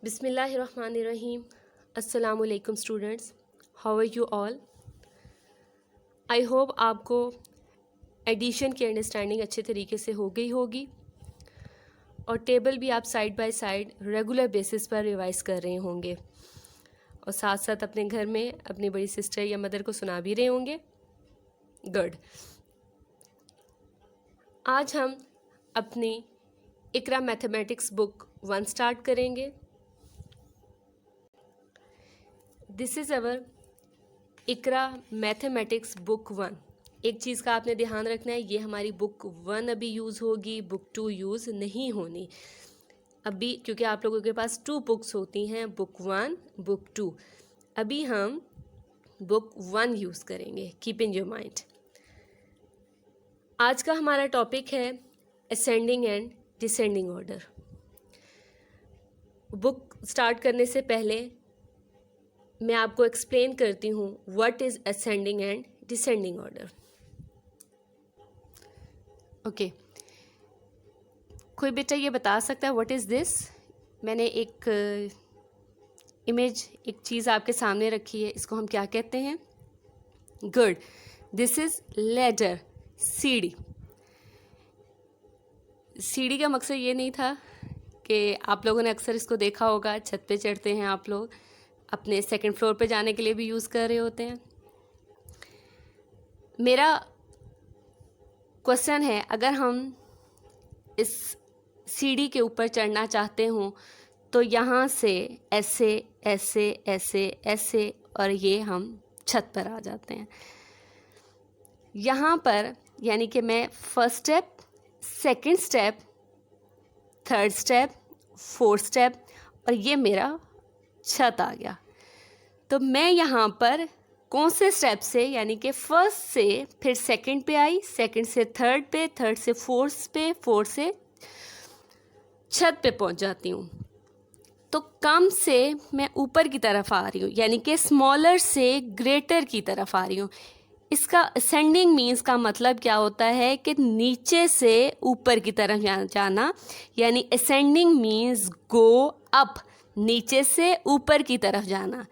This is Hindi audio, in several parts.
Bismillahirrahmanirrahim. Assalamu alaikum students. How are you all? I hope आपको एडिशन की अंडरस्टैंडिंग अच्छे तरीके से हो गई होगी और टेबल भी आप side by side regular basis पर रिवाइज कर रहे होंगे और साथ साथ अपने घर में अपनी बड़ी सिस्टर या मदर को सुना भी रहे होंगे. गुड. आज हम अपनी इकरा मैथमेटिक्स बुक 1 स्टार्ट करेंगे. This is our Iqra mathematics book 1. एक चीज़ का आपने ध्यान रखना है, ये हमारी बुक 1 अभी यूज़ होगी, बुक 2 यूज़ नहीं होनी अभी, क्योंकि आप लोगों के पास 2 बुक्स होती हैं, बुक 1 बुक 2. अभी हम बुक 1 यूज़ करेंगे. Keep in your mind. आज का हमारा टॉपिक है ascending and descending order. Book start करने से पहले मैं आपको एक्सप्लेन करती हूँ what is ascending and descending order. Okay, कोई बेटा ये बता सकता है व्हाट इज़ दिस? मैंने एक इमेज, एक चीज़ आपके सामने रखी है, इसको हम क्या कहते हैं? गुड. दिस इज़ लैडर, सीढ़ी. सीढ़ी का मकसद ये नहीं था कि आप लोगों ने अक्सर इसको देखा होगा, छत पे चढ़ते हैं आप लोग, अपने सेकंड फ्लोर पे जाने के लिए भी यूज़ कर रहे होते हैं. मेरा क्वेश्चन है, अगर हम इस सीढ़ी के ऊपर चढ़ना चाहते हों तो यहाँ से ऐसे ऐसे ऐसे ऐसे और ये हम छत पर आ जाते हैं. यहाँ पर यानी कि मैं first step, second step, third step, fourth step और ये मेरा छत आ गया. तो मैं यहाँ पर कौन से स्टेप से, यानी कि फर्स्ट से फिर सेकंड पे आई, सेकंड से थर्ड पे, थर्ड से फोर्थ पे, फोर्थ से छत पे पहुँच जाती हूँ. तो कम से मैं ऊपर की तरफ आ रही हूँ, यानी कि स्मॉलर से ग्रेटर की तरफ आ रही हूँ. इसका असेंडिंग मीन्स का मतलब क्या होता है कि नीचे से ऊपर की तरफ जाना, यानी असेंडिंग मीन्स गो अप, नीचे से ऊपर की तरफ जाना.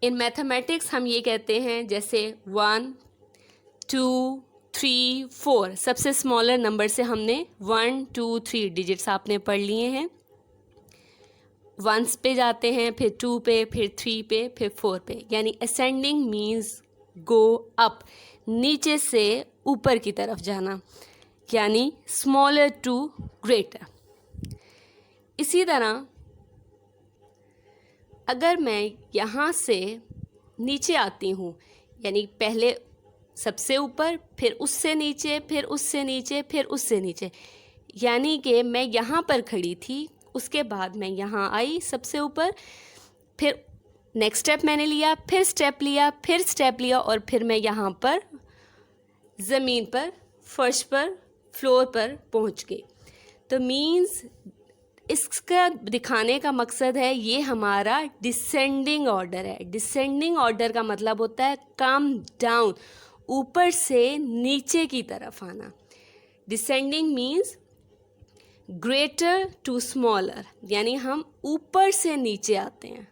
इन मैथमेटिक्स हम ये कहते हैं, जैसे 1 2 3 4 सबसे स्मॉलर नंबर से हमने 1 2 3 डिजिट्स आपने पढ़ लिए हैं. 1 पे जाते हैं, फिर 2 पे, फिर 3 पे, फिर 4 पे, यानी असेंडिंग मीन्स गो अप, नीचे से ऊपर की तरफ जाना, यानी स्मॉलर टू ग्रेटर. इसी तरह अगर मैं यहाँ से नीचे आती हूँ, यानी पहले सबसे ऊपर, फिर उससे नीचे, फिर उससे नीचे, फिर उससे नीचे, यानी कि मैं यहाँ पर खड़ी थी, उसके बाद मैं यहाँ आई सबसे ऊपर, फिर नेक्स्ट स्टेप मैंने लिया, फिर स्टेप लिया, फिर स्टेप लिया और फिर मैं यहाँ पर ज़मीन पर, फर्श पर, फ्लोर पर पहुँच गई. तो मीन्स इसका दिखाने का मकसद है, ये हमारा डिसेंडिंग ऑर्डर है. डिसेंडिंग ऑर्डर का मतलब होता है कम डाउन, ऊपर से नीचे की तरफ आना. Descending means greater to smaller, यानी हम ऊपर से नीचे आते हैं.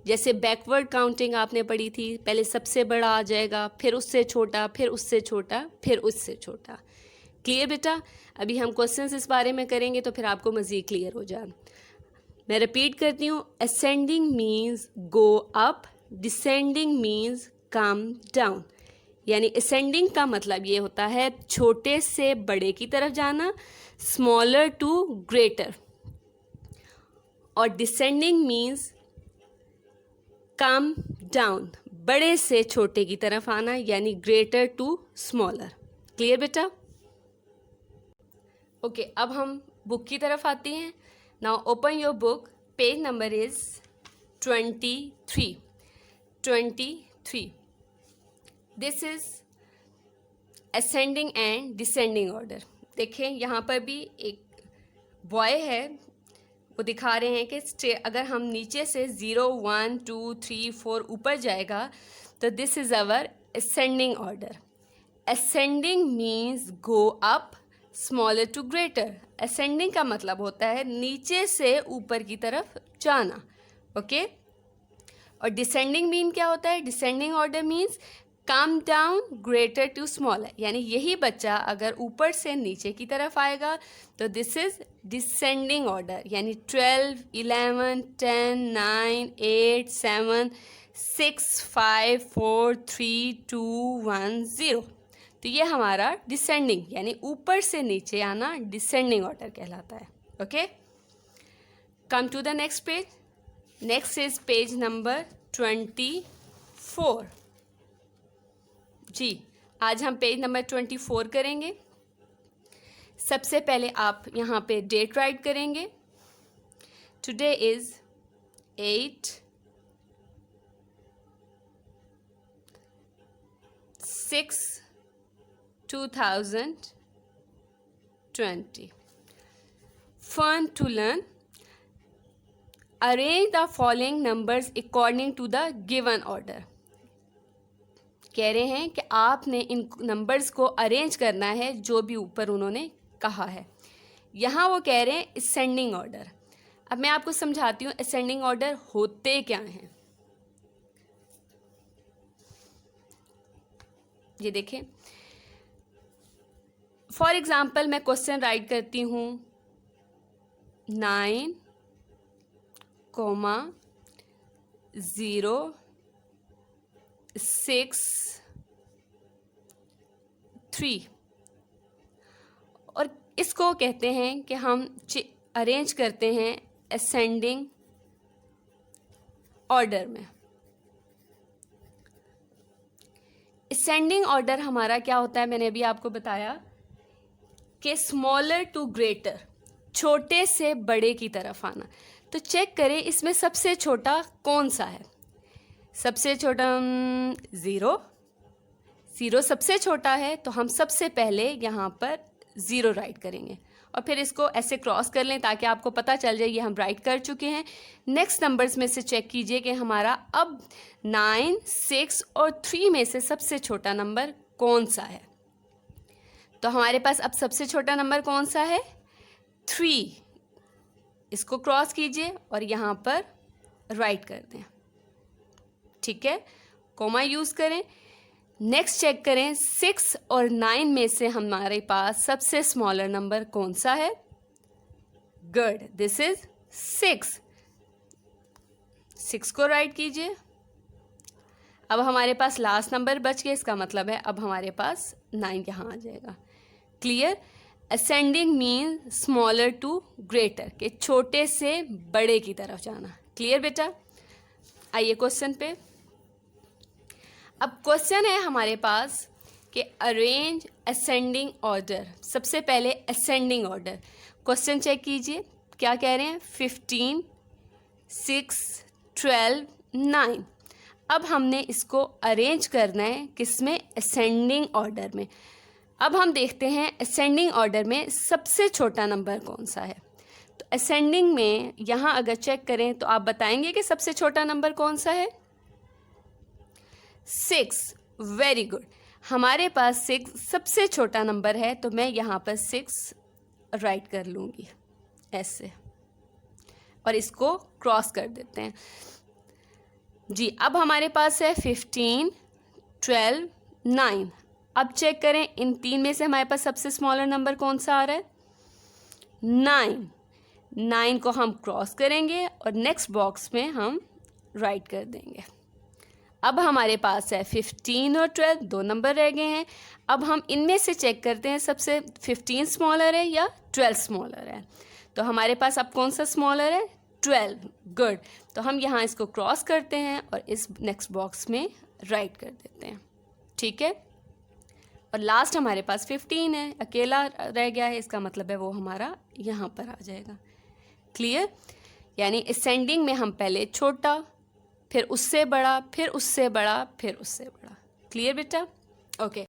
जैसे बैकवर्ड काउंटिंग आपने पढ़ी थी, पहले सबसे बड़ा आ जाएगा, फिर उससे छोटा, फिर उससे छोटा, फिर उससे छोटा. क्लियर बेटा? अभी हम क्वेश्चंस इस बारे में करेंगे तो फिर आपको मज़ीद क्लियर हो जाए. मैं रिपीट करती हूँ, ascending means go up, descending means come down. यानी असेंडिंग का मतलब ये होता है छोटे से बड़े की तरफ जाना, स्मॉलर टू ग्रेटर, और डिसेंडिंग मीन्स कम डाउन, बड़े से छोटे की तरफ आना, यानी ग्रेटर टू स्मॉलर. क्लियर बेटा? ओके, अब हम बुक की तरफ आते हैं. Now open your book, page number is 23. This is ascending and descending order. देखें यहाँ पर भी एक बॉय है, वो दिखा रहे हैं कि अगर हम नीचे से 0 1 2 3 4 ऊपर जाएगा तो this is our ascending order. Ascending means go up, smaller to greater. Ascending का मतलब होता है नीचे से ऊपर की तरफ जाना, ओके। और डिसेंडिंग मीन क्या होता है? Descending order means come down greater to smaller, यानी यही बच्चा अगर ऊपर से नीचे की तरफ आएगा तो दिस इज डिसेंडिंग ऑर्डर, यानी 12, 11, 10, 9, 8, 7, 6, 5, 4, 3, 2, 1, 0। तो ये हमारा डिसेंडिंग यानी ऊपर से नीचे आना डिसेंडिंग ऑर्डर कहलाता है, okay. Come to the next page. Next is page number 24। जी, आज हम पेज नंबर 24 करेंगे। सबसे पहले आप यहाँ पे डेट राइट करेंगे। Today is 8/6/2020। Fun to learn. Arrange the following numbers according to the given order. कह रहे हैं कि आपने इन नंबर्स को अरेंज करना है जो भी ऊपर उन्होंने कहा है। यहाँ वो कह रहे हैं असेंडिंग ऑर्डर। अब मैं आपको समझाती हूँ असेंडिंग ऑर्डर होते क्या हैं। ये देखें, फॉर एग्जाम्पल मैं क्वेश्चन राइट करती हूँ 9, 0, 6, 3 और इसको कहते हैं कि हम अरेंज करते हैं असेंडिंग ऑर्डर में। असेंडिंग ऑर्डर हमारा क्या होता है, मैंने अभी आपको बताया कि स्मॉलर टू ग्रेटर, छोटे से बड़े की तरफ आना। तो चेक करें इसमें सबसे छोटा कौन सा है। सबसे छोटा 0 सबसे छोटा है, तो हम सबसे पहले यहाँ पर 0 राइट करेंगे और फिर इसको ऐसे क्रॉस कर लें ताकि आपको पता चल जाए ये हम राइट कर चुके हैं। नेक्स्ट नंबर्स में से चेक कीजिए कि हमारा अब 9, 6 और 3 में से सबसे छोटा नंबर कौन सा है। तो हमारे पास अब सबसे छोटा नंबर कौन सा है? 3। इसको क्रॉस कीजिए और यहाँ पर राइट कर दें, ठीक है, कॉमा यूज़ करें। नेक्स्ट चेक करें 6 और 9 में से हमारे पास सबसे स्मॉलर नंबर कौन सा है? गुड, दिस इज 6 को राइट कीजिए। अब हमारे पास लास्ट नंबर बच गया, इसका मतलब है अब हमारे पास 9 यहाँ आ जाएगा। Clear? Ascending mean smaller to greater, के छोटे से बड़े की तरफ जाना। क्लियर बेटा? आइए क्वेश्चन पे। अब क्वेश्चन है हमारे पास कि अरेंज असेंडिंग ऑर्डर। सबसे पहले असेंडिंग ऑर्डर क्वेश्चन चेक कीजिए, क्या कह रहे हैं? 15, 6, 12, 9। अब हमने इसको अरेंज करना है किसमें? असेंडिंग ऑर्डर में। अब हम देखते हैं असेंडिंग ऑर्डर में सबसे छोटा नंबर कौन सा है। तो असेंडिंग में यहाँ अगर चेक करें तो आप बताएंगे कि सबसे छोटा नंबर कौन सा है? 6। वेरी गुड, हमारे पास 6 सबसे छोटा नंबर है, तो मैं यहाँ पर 6 राइट कर लूँगी ऐसे और इसको क्रॉस कर देते हैं। जी, अब हमारे पास है 15, 12, 9। अब चेक करें इन 3 में से हमारे पास सबसे स्मॉलर नंबर कौन सा आ रहा है? 9 को हम क्रॉस करेंगे और नेक्स्ट बॉक्स में हम राइट कर देंगे। अब हमारे पास है 15 और 12, 2 नंबर रह गए हैं। अब हम इनमें से चेक करते हैं सबसे 15 स्मॉलर है या 12 स्मॉलर है। तो हमारे पास अब कौन सा स्मॉलर है? 12। गुड, तो हम यहाँ इसको क्रॉस करते हैं और इस नेक्स्ट बॉक्स में राइट कर देते हैं, ठीक है। और लास्ट हमारे पास 15 है, अकेला रह गया है, इसका मतलब है वो हमारा यहाँ पर आ जाएगा। क्लियर? यानी असेंडिंग में हम पहले छोटा, फिर उससे बड़ा, फिर उससे बड़ा, फिर उससे बड़ा। क्लियर बेटा? ओके।